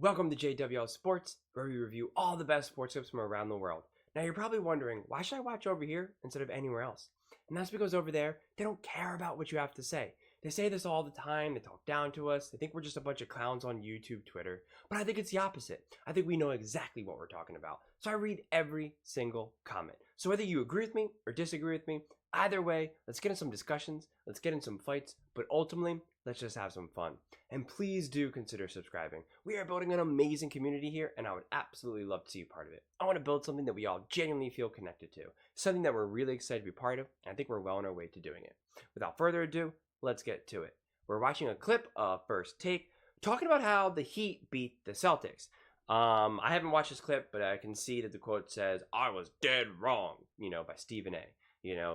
Welcome to JWL Sports, where we review all the best sports clips from around the world. Now, you're probably wondering, why should I watch over here instead of anywhere else? And that's because over there, they don't care about what you have to say. They say this all the time, they talk down to us, they think we're just a bunch of clowns on YouTube, Twitter. But I think it's the opposite. I think we know exactly what we're talking about. So I read every single comment. So whether you agree with me or disagree with me, either way, let's get in some discussions, let's get in some fights, but ultimately, let's just have some fun. And please do consider subscribing. We are building an amazing community here, and I would absolutely love to see you part of it. I want to build something that we all genuinely feel connected to, something that we're really excited to be part of, and I think we're well on our way to doing it. Without further ado, let's get to it. We're watching a clip of First Take, talking about how the Heat beat the Celtics. I haven't watched this clip, but I can see that the quote says, "I was dead wrong," by Stephen A.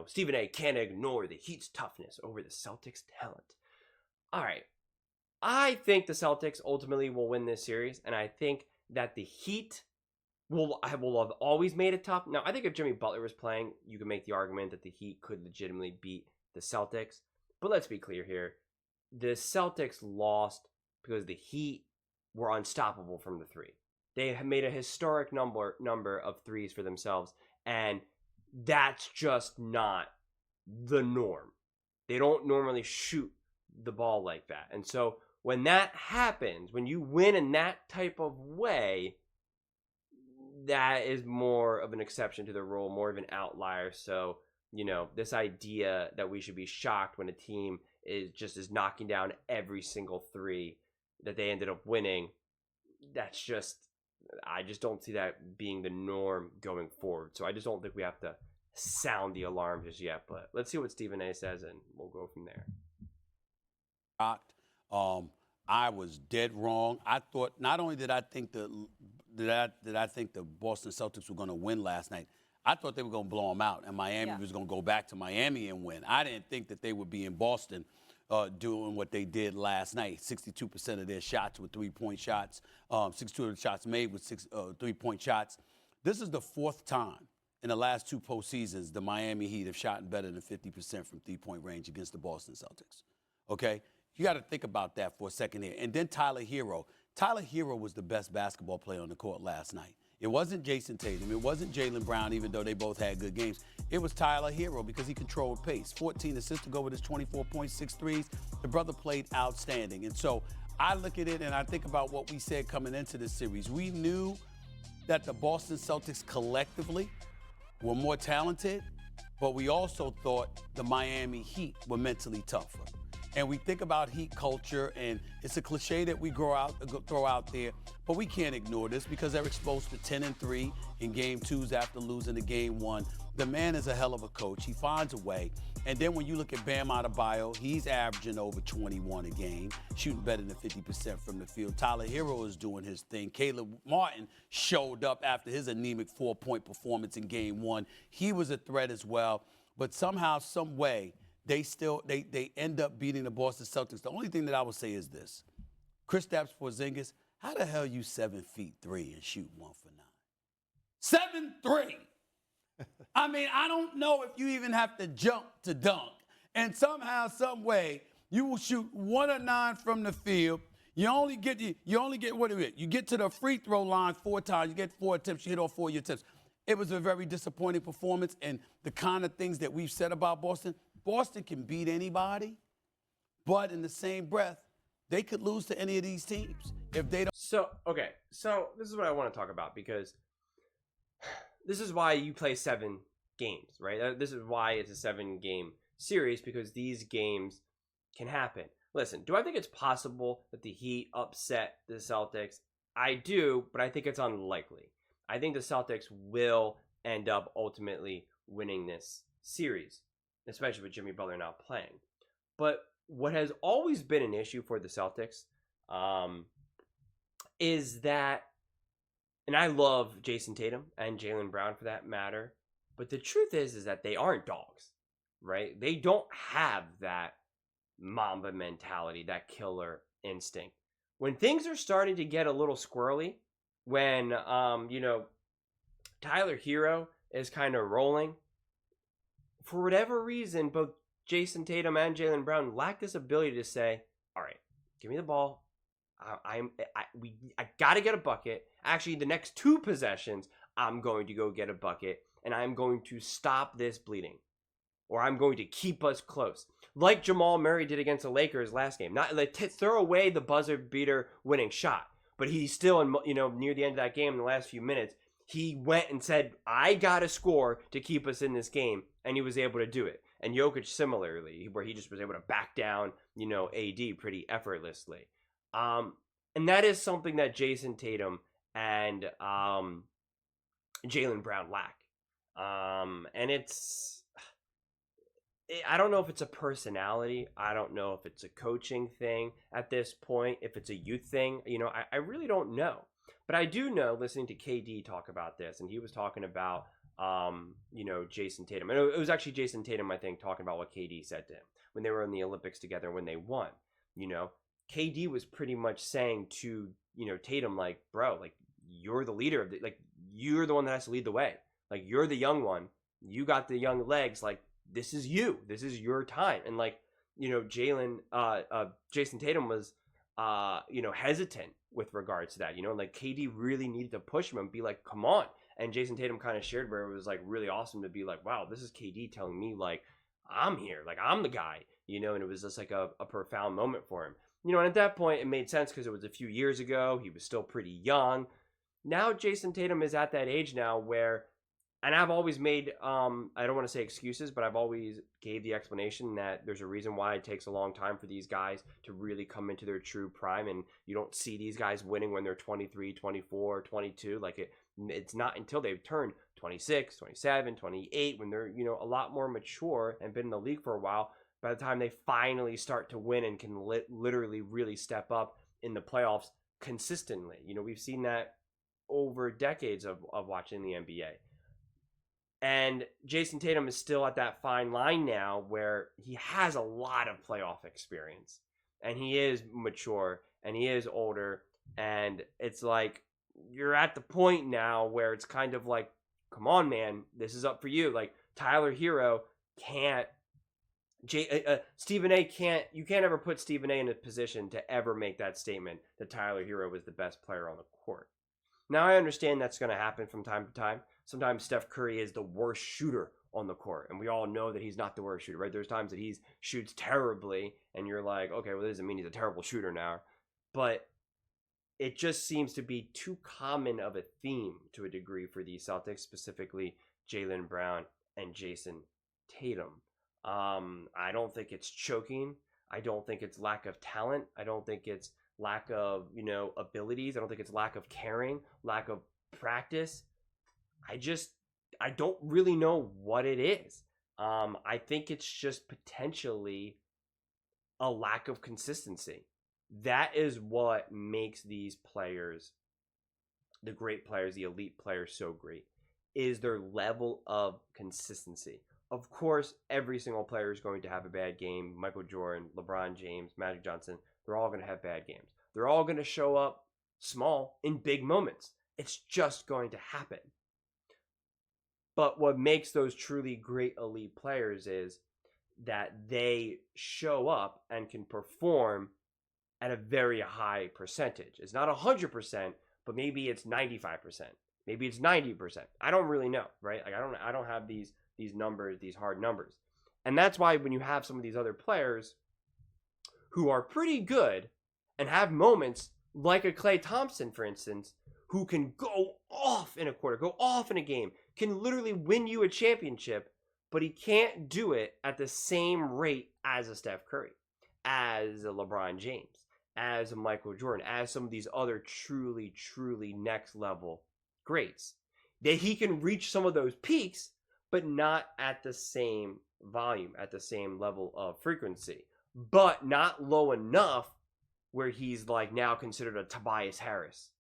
Stephen A. can't ignore the Heat's toughness over the Celtics' talent. All right. I think the Celtics ultimately will win this series, and I think that the Heat will have always made it tough. Now, I think if Jimmy Butler was playing, you could make the argument that the Heat could legitimately beat the Celtics. But let's be clear here. The Celtics lost because the Heat were unstoppable from the three. They have made a historic number of threes for themselves, and that's just not the norm. They don't normally shoot the ball like that. And so when that happens, when you win in that type of way, that is more of an exception to the rule, more of an outlier. So, this idea that we should be shocked when a team is knocking down every single three that they ended up winning, I just don't see that being the norm going forward. So I just don't think we have to sound the alarm just yet. But let's see what Stephen A. says, and we'll go from there. I was dead wrong. I thought not only did I think the Boston Celtics were going to win last night, I thought they were going to blow them out, and Miami was going to go back to Miami and win. I didn't think that they would be in Boston doing what they did last night. 62% of their shots were three-point shots. 62 of the shots made with three-point shots. This is the fourth time in the last two postseasons the Miami Heat have shot better than 50% from three-point range against the Boston Celtics. Okay? You got to think about that for a second here. And then Tyler Hero. Tyler Hero was the best basketball player on the court last night. It wasn't Jason Tatum. It wasn't Jaylen Brown, even though they both had good games. It was Tyler Hero because he controlled pace. 14 assists to go with his 24.6 threes. The brother played outstanding. And so I look at it and I think about what we said coming into this series. We knew that the Boston Celtics collectively were more talented, but we also thought the Miami Heat were mentally tougher. And we think about Heat culture, and it's a cliche that we throw out there, but we can't ignore this because they're exposed to 10-3 in game twos after losing the game one. The man is a hell of a coach. He finds a way. And then when you look at Bam Adebayo, he's averaging over 21 a game, shooting better than 50% from the field. Tyler Hero is doing his thing. Caleb Martin showed up after his anemic 4-point performance in game one. He was a threat as well. But somehow, some way, they end up beating the Boston Celtics. The only thing that I would say is this. Kristaps Porzingis, how the hell you 7'3" and shoot 1 for 9? 7'3". I mean, I don't know if you even have to jump to dunk. And somehow, some way, you will shoot 1 of 9 from the field. You only get what is it? You get to the free throw line 4 times. You get 4 attempts. You hit all 4 of your attempts. It was a very disappointing performance, and the kind of things that we've said about Boston can beat anybody, but in the same breath, they could lose to any of these teams if they don't. So this is what I want to talk about, because this is why you play 7 games, right? This is why it's a 7-game series, because these games can happen. Listen, do I think it's possible that the Heat upset the Celtics? I do, but I think it's unlikely. I think the Celtics will end up ultimately winning this series, especially with Jimmy Butler not playing. But what has always been an issue for the Celtics is that, and I love Jason Tatum and Jaylen Brown for that matter, but the truth is that they aren't dogs, right? They don't have that Mamba mentality, that killer instinct. When things are starting to get a little squirrely, when, Tyler Hero is kind of rolling, for whatever reason, both Jason Tatum and Jaylen Brown lack this ability to say, all right, give me the ball. I got to get a bucket. Actually, the next 2 possessions, I'm going to go get a bucket, and I'm going to stop this bleeding, or I'm going to keep us close, like Jamal Murray did against the Lakers last game. Not like throw away the buzzer beater winning shot, but he's still in, near the end of that game in the last few minutes. He went and said, I got to score to keep us in this game, and he was able to do it. And Jokic similarly, where he just was able to back down, AD pretty effortlessly. And that is something that Jason Tatum and Jaylen Brown lack. And I don't know if it's a personality. I don't know if it's a coaching thing at this point, if it's a youth thing. I really don't know. But I do know, listening to KD talk about this, and he was talking about, Jason Tatum. And it was actually Jason Tatum, I think, talking about what KD said to him when they were in the Olympics together when they won. KD was pretty much saying to, Tatum, like, bro, like, you're the leader of you're the one that has to lead the way. Like, you're the young one. You got the young legs. Like, this is you. This is your time. And Jason Tatum was, hesitant with regards to that, like KD really needed to push him and be like, come on. And Jason Tatum kind of shared where it was like really awesome to be like, wow, this is KD telling me like, I'm here, like I'm the guy, and it was just like a profound moment for him, and at that point it made sense because it was a few years ago. He was still pretty young. Now Jason Tatum is at that age now where, and I've always made, I don't want to say excuses, but I've always gave the explanation that there's a reason why it takes a long time for these guys to really come into their true prime. And you don't see these guys winning when they're 23, 24, 22. Like it's not until they've turned 26, 27, 28, when they're, a lot more mature and been in the league for a while, by the time they finally start to win and can literally really step up in the playoffs consistently. We've seen that over decades of watching the NBA. And Jason Tatum is still at that fine line now where he has a lot of playoff experience. And he is mature and he is older. And it's like, you're at the point now where it's kind of like, come on, man, this is up for you. Like, Tyler Hero can't, Stephen A can't, you can't ever put Stephen A in a position to ever make that statement that Tyler Hero was the best player on the court. Now, I understand that's going to happen from time to time. Sometimes Steph Curry is the worst shooter on the court, and we all know that he's not the worst shooter, right? There's times that he shoots terribly, and you're like, okay, well, that doesn't mean he's a terrible shooter now. But it just seems to be too common of a theme to a degree for the Celtics, specifically Jaylen Brown and Jason Tatum. I don't think it's choking. I don't think it's lack of talent. I don't think it's lack of, abilities. I don't think it's lack of caring, lack of practice. I don't really know what it is. I think it's just potentially a lack of consistency. That is what makes these players, the great players, the elite players, so great, is their level of consistency. Of course, every single player is going to have a bad game. Michael Jordan, LeBron James, Magic Johnson, they're all going to have bad games. They're all going to show up small in big moments. It's just going to happen. But what makes those truly great elite players is that they show up and can perform at a very high percentage. It's not 100%, but maybe it's 95%. Maybe it's 90%. I don't really know, right? Like I don't have these numbers, these hard numbers. And that's why when you have some of these other players who are pretty good and have moments like a Klay Thompson, for instance, who can go off in a quarter, go off in a game, can literally win you a championship, but he can't do it at the same rate as a Steph Curry, as a LeBron James, as a Michael Jordan, as some of these other truly, truly next level greats. That he can reach some of those peaks, but not at the same volume, at the same level of frequency, but not low enough where he's like now considered a Tobias Harris.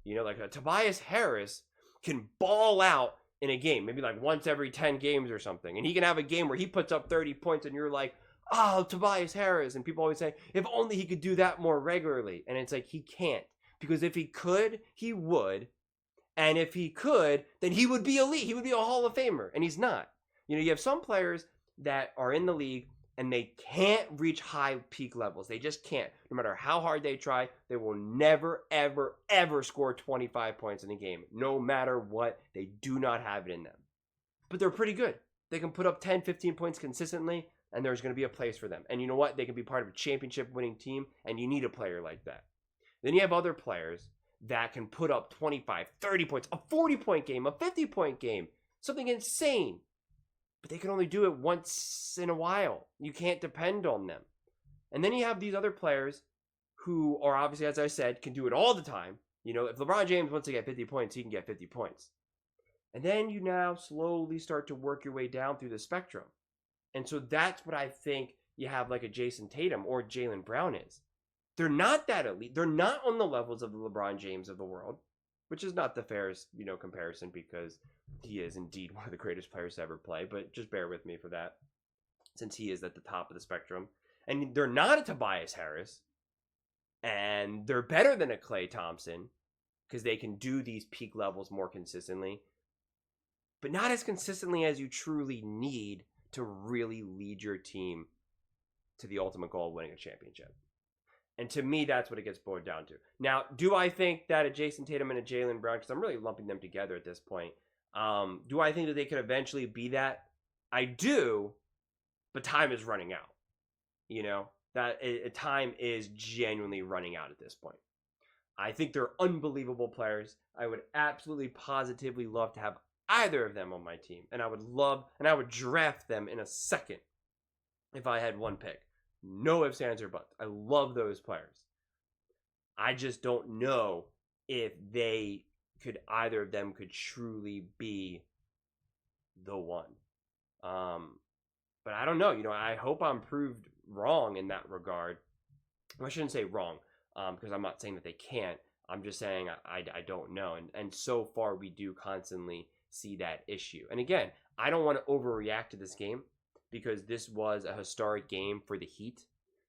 Like a Tobias Harris can ball out in a game, maybe like once every 10 games or something. And he can have a game where he puts up 30 points and you're like, oh, Tobias Harris. And people always say, if only he could do that more regularly. And it's like, he can't. Because if he could, he would. And if he could, then he would be elite. He would be a Hall of Famer. And he's not. You have some players that are in the league and they can't reach high peak levels. They just can't. No matter how hard they try, they will never, ever, ever score 25 points in a game. No matter what, they do not have it in them. But they're pretty good. They can put up 10, 15 points consistently, and there's going to be a place for them. And you know what? They can be part of a championship winning team, and you need a player like that. Then you have other players that can put up 25, 30 points, a 40-point game, a 50-point game, something insane. But they can only do it once in a while. You can't depend on them. And then you have these other players who are obviously, as I said, can do it all the time. You know, if LeBron James wants to get 50 points, he can get 50 points. And then you now slowly start to work your way down through the spectrum. And so that's what I think you have like a Jason Tatum or Jaylen Brown is. They're not that elite. They're not on the levels of the LeBron James of the world, which is not the fairest, comparison because he is indeed one of the greatest players to ever play. But just bear with me for that, since he is at the top of the spectrum. And they're not a Tobias Harris, and they're better than a Klay Thompson because they can do these peak levels more consistently, but not as consistently as you truly need to really lead your team to the ultimate goal of winning a championship. And to me, that's what it gets boiled down to. Now, do I think that a Jason Tatum and a Jaylen Brown, because I'm really lumping them together at this point, do I think that they could eventually be that? I do, but time is running out. Time is genuinely running out at this point. I think they're unbelievable players. I would absolutely positively love to have either of them on my team. And I would draft them in a second if I had one pick. No ifs, ands, or buts. I love those players. I just don't know if either of them could truly be the one. But I don't know. I hope I'm proved wrong in that regard. I shouldn't say wrong, because I'm not saying that they can't. I'm just saying I don't know. And so far, we do constantly see that issue. And again, I don't want to overreact to this game, because this was a historic game for the Heat.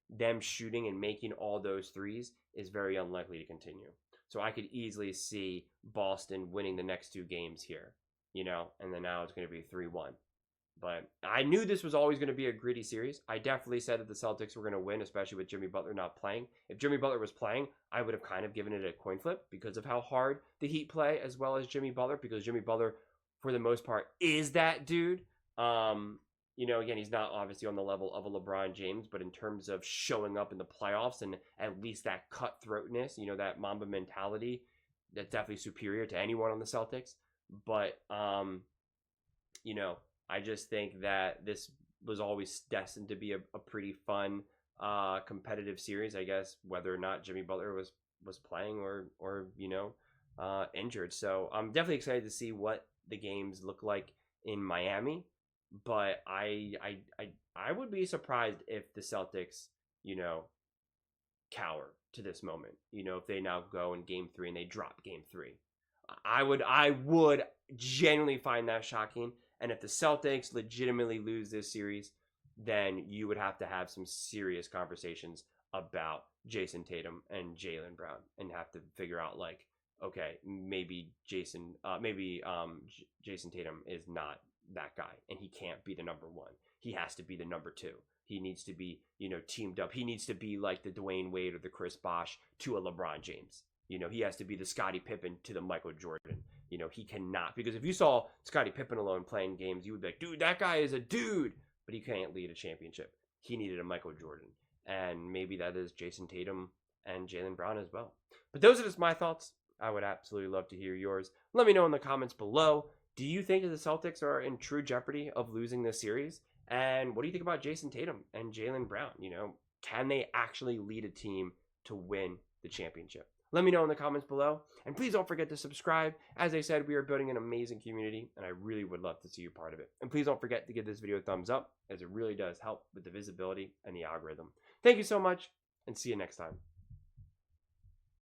Them shooting and making all those threes is very unlikely to continue. So I could easily see Boston winning the next two games here, and then now it's going to be 3-1. But I knew this was always going to be a gritty series. I definitely said that the Celtics were going to win, especially with Jimmy Butler not playing. If Jimmy Butler was playing, I would have kind of given it a coin flip because of how hard the Heat play, as well as Jimmy Butler, because Jimmy Butler, for the most part, is that dude. Again, he's not obviously on the level of a LeBron James, but in terms of showing up in the playoffs and at least that cutthroatness, that Mamba mentality, that's definitely superior to anyone on the Celtics. But, I just think that this was always destined to be a pretty fun, competitive series, I guess, whether or not Jimmy Butler was playing or injured. So I'm definitely excited to see what the games look like in Miami. But I would be surprised if the Celtics, cower to this moment. If they now go in Game 3 and they drop Game 3, I would genuinely find that shocking. And if the Celtics legitimately lose this series, then you would have to have some serious conversations about Jason Tatum and Jaylen Brown, and have to figure out okay, maybe Jason Tatum is not that guy, and he can't be the number one. He has to be the number two. He needs to be, teamed up. He needs to be like the Dwayne Wade or the Chris Bosh to a LeBron James. He has to be the Scottie Pippen to the Michael Jordan. He cannot, because if you saw Scottie Pippen alone playing games, you would be like, dude, that guy is a dude, but he can't lead a championship. He needed a Michael Jordan, and maybe that is Jason Tatum and Jaylen Brown as well. But those are just my thoughts. I would absolutely love to hear yours. Let me know in the comments below. Do you think that the Celtics are in true jeopardy of losing this series? And what do you think about Jason Tatum and Jaylen Brown? Can they actually lead a team to win the championship? Let me know in the comments below. And please don't forget to subscribe. As I said, we are building an amazing community, and I really would love to see you part of it. And please don't forget to give this video a thumbs up, as it really does help with the visibility and the algorithm. Thank you so much, and see you next time.